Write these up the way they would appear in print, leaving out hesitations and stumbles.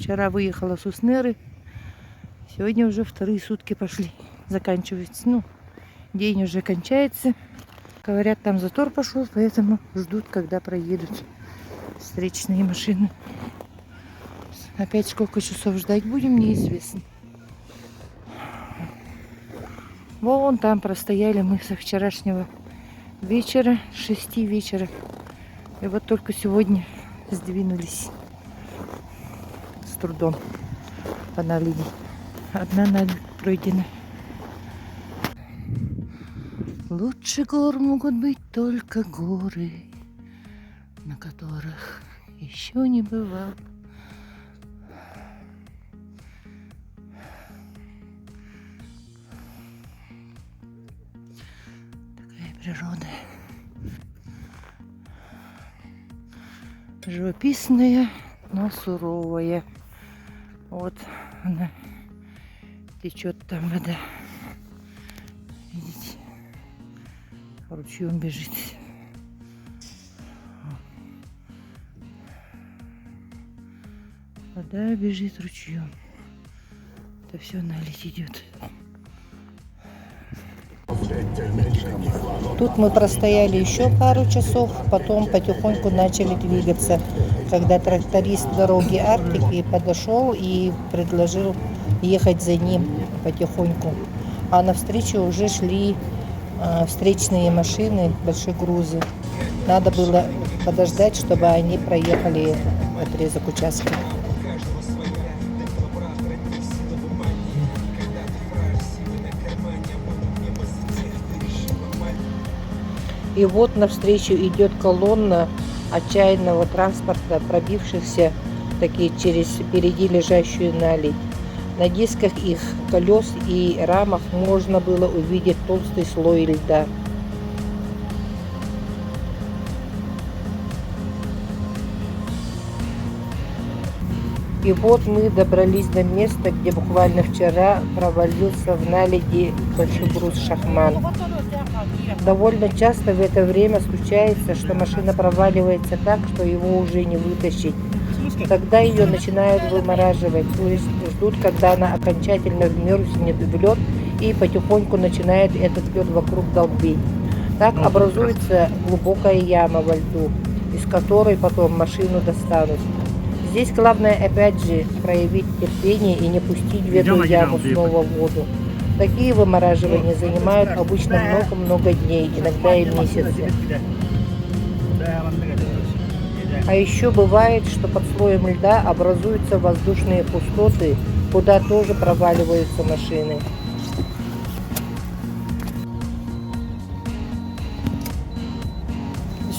Вчера выехала с Уснеры. Сегодня уже вторые сутки пошли. Заканчивается. Ну, день уже кончается. Говорят, там затор пошел, поэтому ждут, когда проедут встречные машины. Опять сколько часов ждать будем, неизвестно. Вон там простояли мы со вчерашнего вечера, с 6 вечера. И вот только сегодня сдвинулись. С трудом по наледи. Одна наледь пройдена. Лучше гор могут быть только горы, на которых еще не бывал. Такая природа. Живописная, но суровая. Вот она течет там вода. Видите? Ручьем бежит. Вода бежит ручьем. Это все налить идет. Тут мы простояли еще пару часов, потом потихоньку начали двигаться. Когда тракторист дороги Арктики подошел и предложил ехать за ним потихоньку. А навстречу уже шли встречные машины, большие грузы. Надо было подождать, чтобы они проехали отрезок участка. И вот навстречу идет колонна отчаянного транспорта, пробившихся таки через впереди лежащую наледь. На дисках их колес и рамах можно было увидеть толстый слой льда. И вот мы добрались до места, где буквально вчера провалился в наледи большой груз «Шахман». Довольно часто в это время случается, что машина проваливается так, что его уже не вытащить. Тогда ее начинают вымораживать, то есть ждут, когда она окончательно вмерзнет в лед и потихоньку начинает этот лед вокруг долбить. Так образуется глубокая яма во льду, из которой потом машину достанут. Здесь главное опять же проявить терпение и не пустить в эту яму снова в воду. Такие вымораживания занимают обычно много-много дней, иногда и месяцы. А еще бывает, что под слоем льда образуются воздушные пустоты, куда тоже проваливаются машины.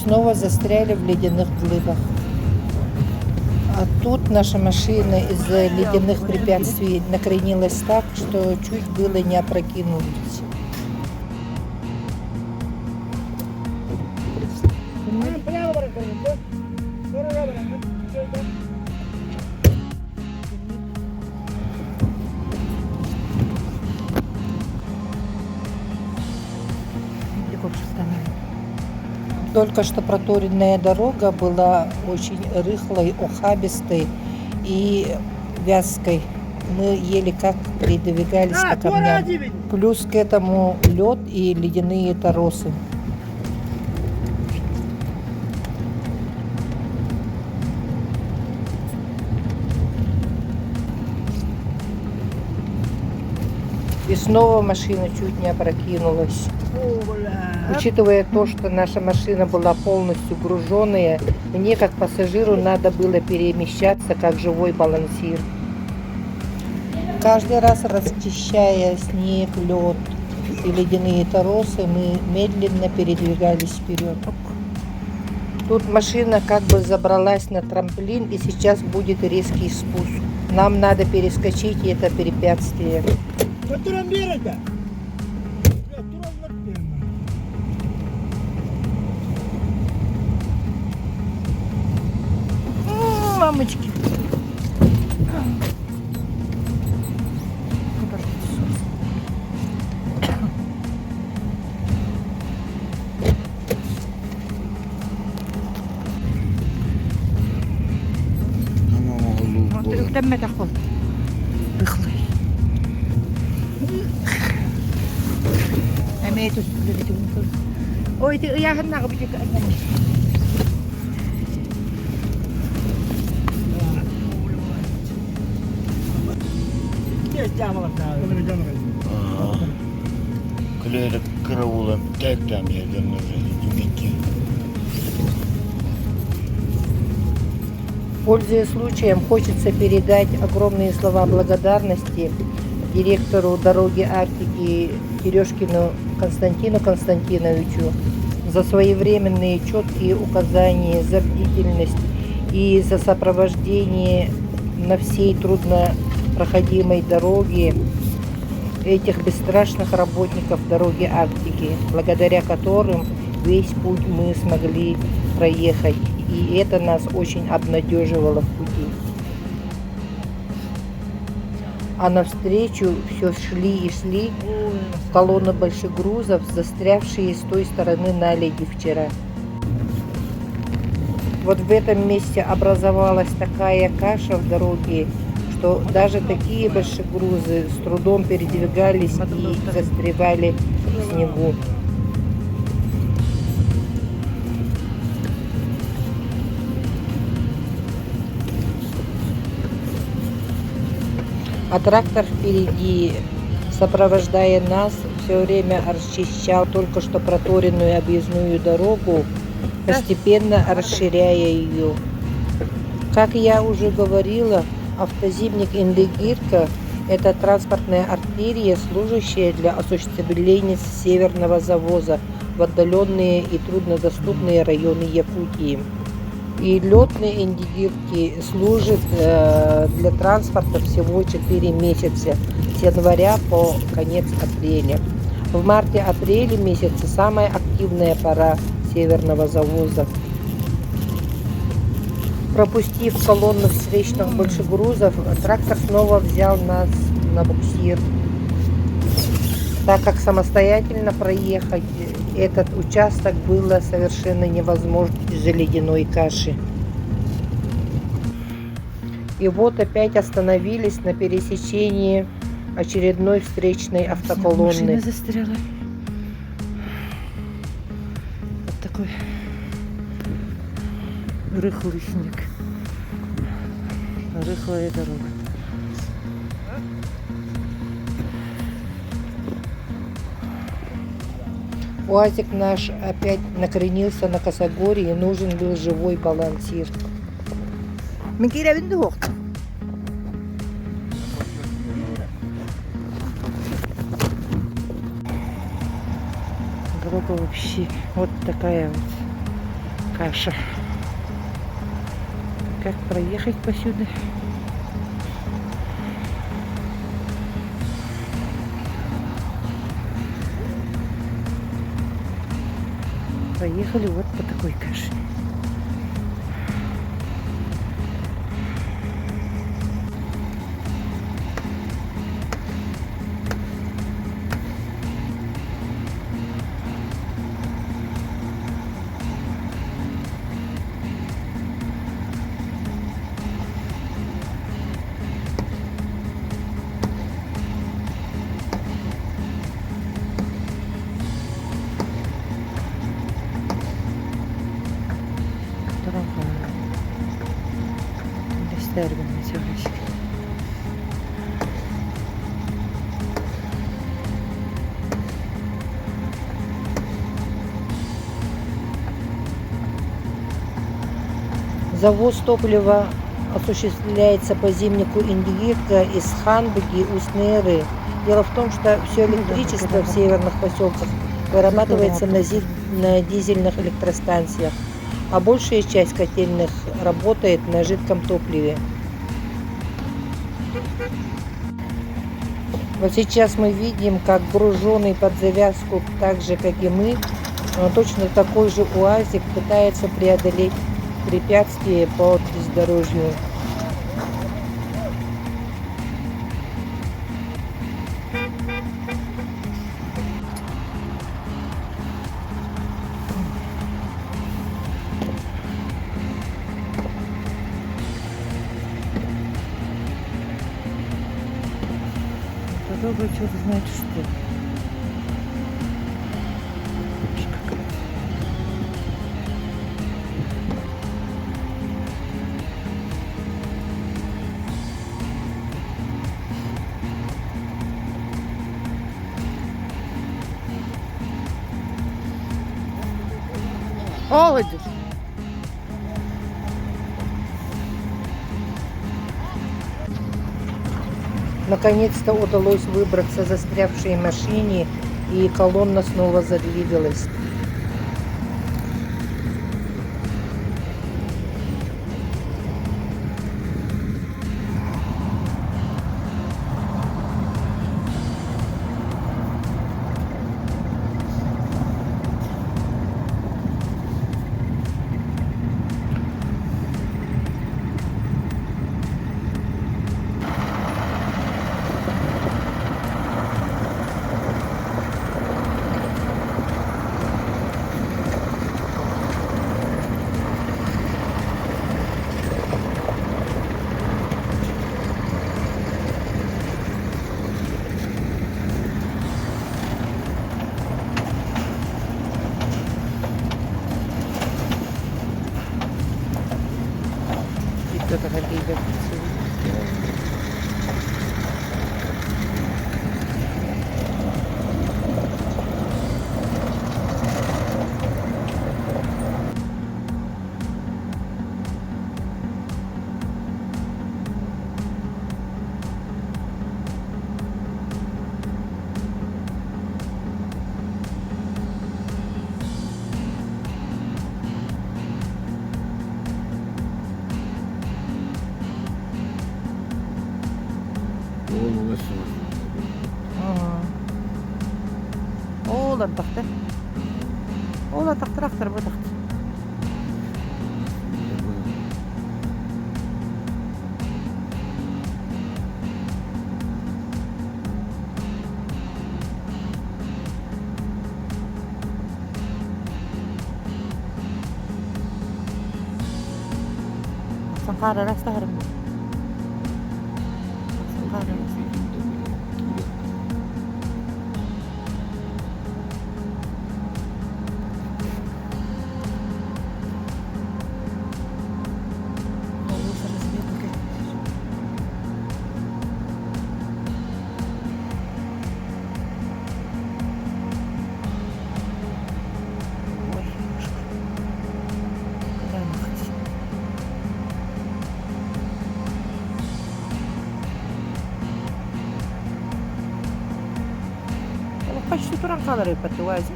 Снова застряли в ледяных глыбах. А тут наша машина из-за ледяных препятствий накренилась так, что чуть было не опрокинулись. Только что проторенная дорога была очень рыхлой, ухабистой и вязкой. Мы еле как передвигались по камням. Плюс к этому лед и ледяные торосы. И снова машина чуть не опрокинулась. Учитывая то, что наша машина была полностью груженная, мне как пассажиру надо было перемещаться как живой балансир. Каждый раз расчищая снег, лед и ледяные торосы, мы медленно передвигались вперед. Тут машина как бы забралась на трамплин, и сейчас будет резкий спуск. Нам надо перескочить это препятствие. Мамочки. دم تاخد بخلي أميتو سلبتو أوي يا هنا قبيتك أنا Клеили караулом, так там я давно уже Пользуясь случаем, хочется передать огромные слова благодарности директору дороги Арктики Терешкину Константину Константиновичу за своевременные четкие указания, за бдительность и за сопровождение на всей труднопроходимой дороге этих бесстрашных работников дороги Арктики, благодаря которым весь путь мы смогли проехать. И это нас очень обнадеживало в пути. А навстречу все шли и шли колонны больших грузов, застрявшие с той стороны наледи вчера. Вот в этом месте образовалась такая каша в дороге, что даже такие большие грузы с трудом передвигались и застревали в снегу. А трактор впереди, сопровождая нас, все время расчищал только что проторенную объездную дорогу, постепенно расширяя ее. Как я уже говорила, автозимник Индигирка – это транспортная артерия, служащая для осуществления северного завоза в отдаленные и труднодоступные районы Якутии. И летные индигирки служат для транспорта всего 4 месяца, с января по конец апреля. В марте-апреле месяце самая активная пора северного завоза. Пропустив колонну встречных большегрузов, трактор снова взял нас на буксир, так как самостоятельно проехать этот участок было совершенно невозможно из-за ледяной каши. И вот опять остановились на пересечении очередной встречной автоколонны. Машина застряла. Вот такой рыхлый снег. Рыхлая дорога. УАЗик наш опять накренился на косогоре и нужен был живой балансир. Men kira vi inte hårt. Дорога вообще вот такая вот каша. Как проехать посюда? Проехали вот по такой каше. Gösterdim söyleştik. Завоз топлива осуществляется по зимнику Индигирка из Ханбуги, Уснеры. Дело в том, что все электричество в северных поселках вырабатывается на дизельных электростанциях, а большая часть котельных работает на жидком топливе. Вот сейчас мы видим, как груженный под завязку, так же как и мы, точно такой же УАЗик пытается преодолеть препятствие по бездорожью. Короче, вы знаете что? Молодец. Наконец-то удалось выбраться из застрявшей машине, и колонна снова задвигалась. Кто-то какие-то. Oğlan taktı. Oğlan taktı, traktör bu taktı. Sen karar rastlarım. Sen karar rastlarım. Почти туран қалар епатты уази.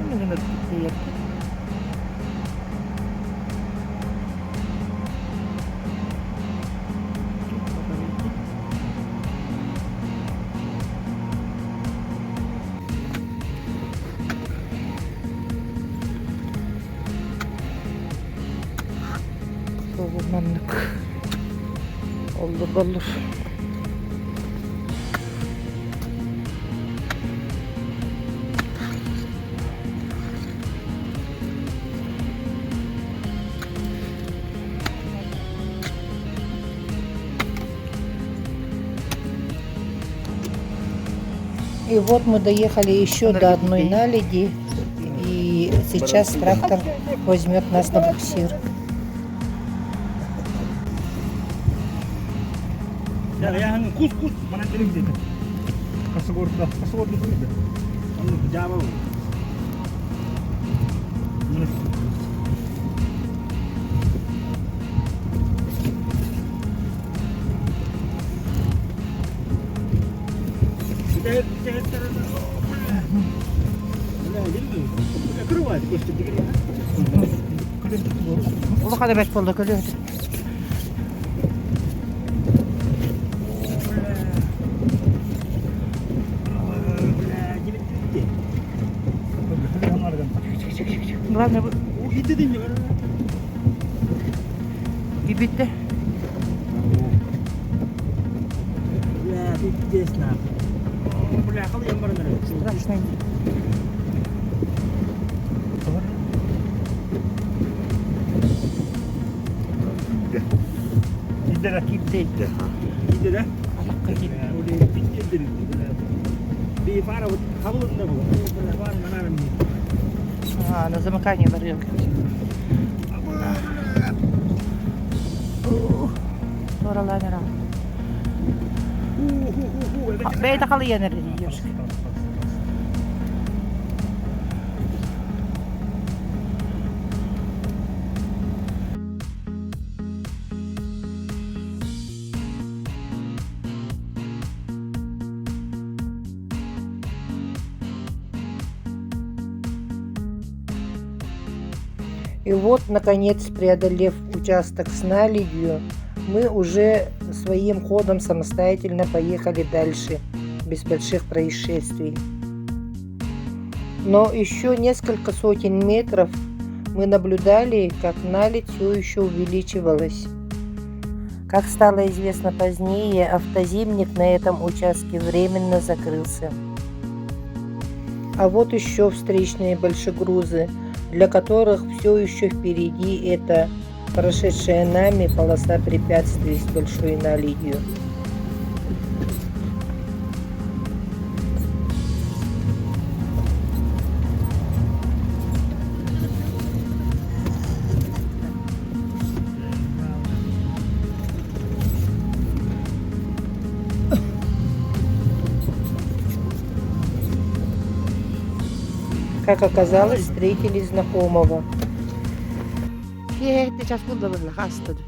Мен өтті ерді. Kovulmanlık olur. И вот мы доехали еще до одной наледи, и сейчас трактор возьмет нас на буксир. Ya kus mana dedik dedi. Kasıgordu dedi. Onu cevabı. Ola kadar bet oldu görüyor. Burak ne bu? O gitti değil mi? Bitti. Ya bitti esnaf. Buraya kalıyor mu? Страшно. Gitti de. Gitti. Gitti de. Alakka gitti. bitti dedik. Bir fare kabulunda bu. Böyle var manarım. А, на замыкание варил. Oralara. Bey takalı yenir diyor. И вот, наконец, преодолев участок с наледью, мы уже своим ходом самостоятельно поехали дальше, без больших происшествий. Но еще несколько сотен метров мы наблюдали, как наледь все еще увеличивалась. Как стало известно позднее, автозимник на этом участке временно закрылся. А вот еще встречные большегрузы, для которых все еще впереди это прошедшая нами полоса препятствий с большой наледью. Как оказалось, встретили знакомого. Yetti сейчас buldu böyle hastaydı.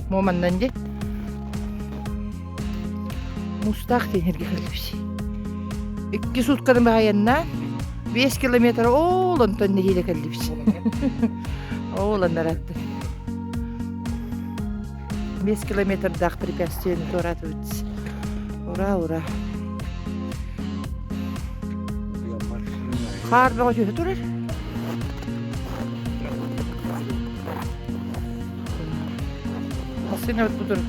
Momendan de. Mustaq denirge gelmiş. 2 sutkanın bayanına 5 kilometre oğlan tonne hile gelmiş. Oğlanlar attı. 5 kilometre dağ препятствиями торатывается. Ура, ура. Kar bağı şöyle durur. Aslında evet bu durur.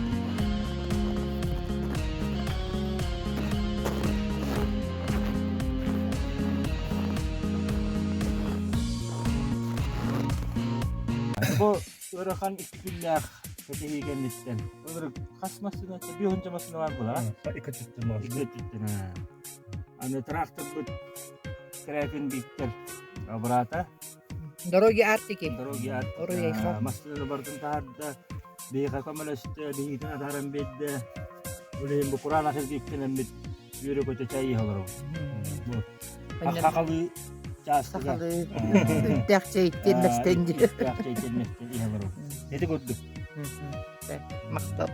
Bu Örekan İstillah Fetehi Genditten. Öyle kasmasına, bir honcamasına var bu lan. İki tüttün var. İki tüttün ha. Hani traktör bu Kraken Bitter. Abrata. Дороги Арктики. Дороги Арктики. Оройха. Маслы бардын таарда. Бейха камалашты, бейхитин адаран bedde. Öyle bu Kur'an ahir gittinen bit. Yürü koça çayı halarım. Bu. Hakalı çastı. Sakalı. Dağçay gelmekten diyor. Dağçay gelmekten iyi halarım. Ne de gördük? Мактап.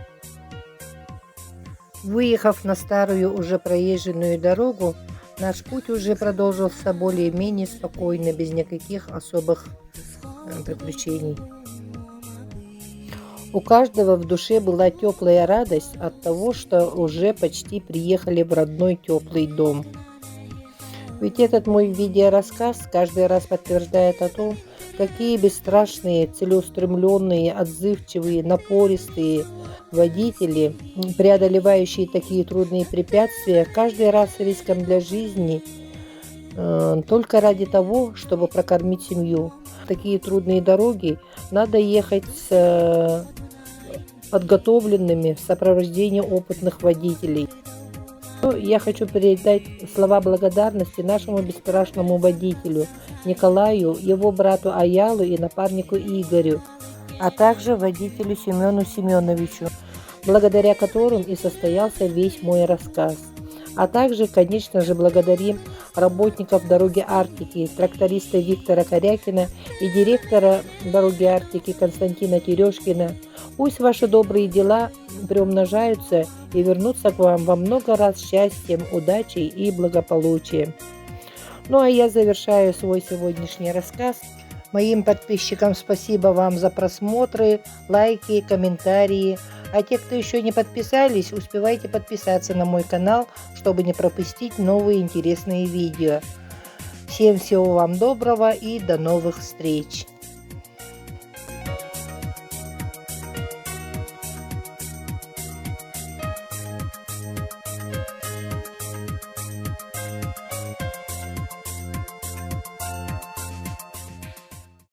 Выехав на старую уже проезженную дорогу, наш путь уже продолжился более-менее спокойно, без никаких особых приключений. У каждого в душе была теплая радость от того, что уже почти приехали в родной теплый дом. Ведь этот мой видеорассказ каждый раз подтверждает о том, какие бесстрашные, целеустремленные, отзывчивые, напористые водители, преодолевающие такие трудные препятствия, каждый раз с риском для жизни, только ради того, чтобы прокормить семью. Такие трудные дороги надо ехать с подготовленными в сопровождении опытных водителей. Я хочу передать слова благодарности нашему бесстрашному водителю Николаю, его брату Аялу и напарнику Игорю, а также водителю Семену Семеновичу, благодаря которым и состоялся весь мой рассказ. А также, конечно же, благодарим работников Дороги Арктики, тракториста Виктора Корякина и директора Дороги Арктики Константина Терешкина. Пусть ваши добрые дела приумножаются и вернутся к вам во много раз счастьем, удачей и благополучием. Ну а я завершаю свой сегодняшний рассказ. Моим подписчикам спасибо вам за просмотры, лайки, комментарии. А те, кто еще не подписались, успевайте подписаться на мой канал, чтобы не пропустить новые интересные видео. Всем всего вам доброго и до новых встреч!